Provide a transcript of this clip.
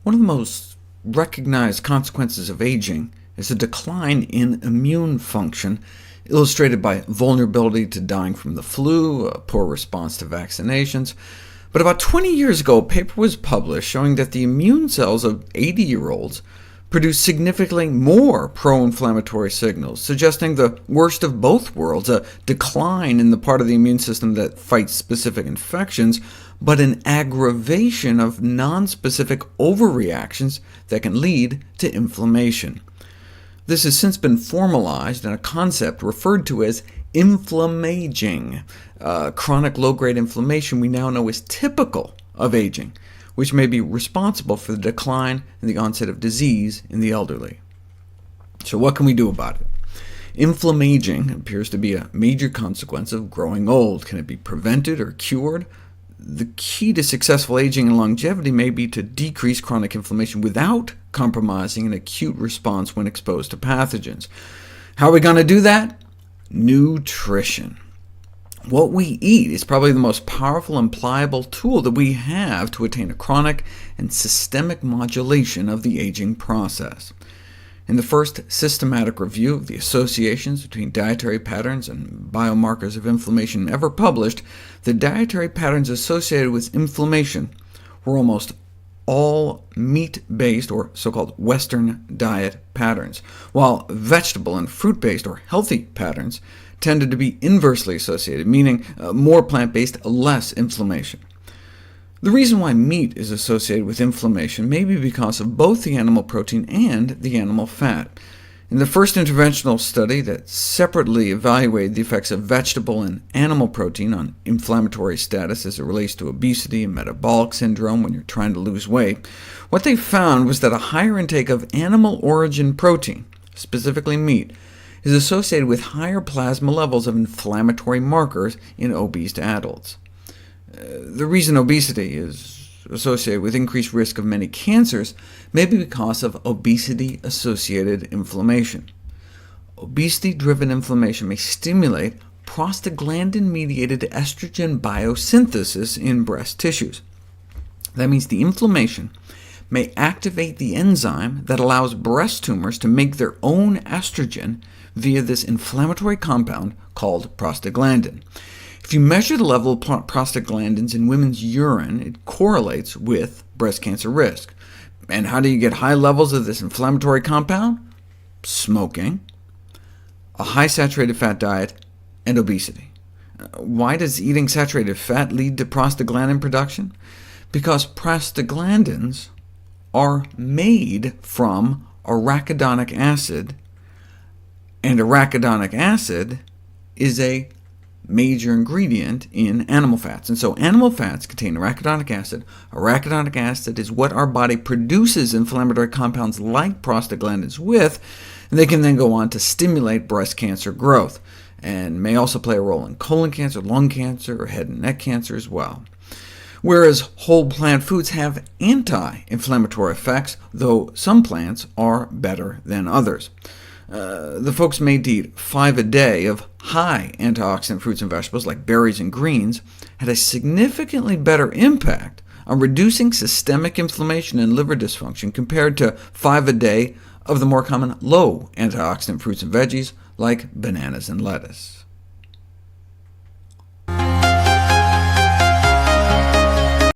One of the most recognized consequences of aging is a decline in immune function, illustrated by vulnerability to dying from the flu, a poor response to vaccinations. But about 20 years ago, a paper was published showing that the immune cells of 80-year-olds produce significantly more pro-inflammatory signals, suggesting the worst of both worlds, a decline in the part of the immune system that fights specific infections, but an aggravation of nonspecific overreactions that can lead to inflammation. This has since been formalized in a concept referred to as inflammaging, chronic low-grade inflammation we now know is typical of aging, which may be responsible for the decline in the onset of disease in the elderly. So what can we do about it? Inflammaging appears to be a major consequence of growing old. Can it be prevented or cured? The key to successful aging and longevity may be to decrease chronic inflammation without compromising an acute response when exposed to pathogens. How are we going to do that? Nutrition. What we eat is probably the most powerful and pliable tool that we have to attain a chronic and systemic modulation of the aging process. In the first systematic review of the associations between dietary patterns and biomarkers of inflammation ever published, the dietary patterns associated with inflammation were almost all meat-based, or so-called Western diet patterns, while vegetable and fruit-based, or healthy patterns, tended to be inversely associated, meaning more plant-based, less inflammation. The reason why meat is associated with inflammation may be because of both the animal protein and the animal fat. In the first interventional study that separately evaluated the effects of vegetable and animal protein on inflammatory status as it relates to obesity and metabolic syndrome when you're trying to lose weight, what they found was that a higher intake of animal origin protein, specifically meat, is associated with higher plasma levels of inflammatory markers in obese adults. The reason obesity is associated with increased risk of many cancers may be because of obesity-associated inflammation. Obesity-driven inflammation may stimulate prostaglandin-mediated estrogen biosynthesis in breast tissues. That means the inflammation may activate the enzyme that allows breast tumors to make their own estrogen via this inflammatory compound called prostaglandin. If you measure the level of prostaglandins in women's urine, it correlates with breast cancer risk. And how do you get high levels of this inflammatory compound? Smoking, a high saturated fat diet, and obesity. Why does eating saturated fat lead to prostaglandin production? Because prostaglandins are made from arachidonic acid, and arachidonic acid is a major ingredient in animal fats. And so animal fats contain arachidonic acid. Arachidonic acid is what our body produces inflammatory compounds like prostaglandins with, and they can then go on to stimulate breast cancer growth, and may also play a role in colon cancer, lung cancer, or head and neck cancer as well. Whereas whole plant foods have anti-inflammatory effects, though some plants are better than others. The folks made to eat 5 a day of high antioxidant fruits and vegetables, like berries and greens, had a significantly better impact on reducing systemic inflammation and liver dysfunction compared to 5 a day of the more common low antioxidant fruits and veggies, like bananas and lettuce.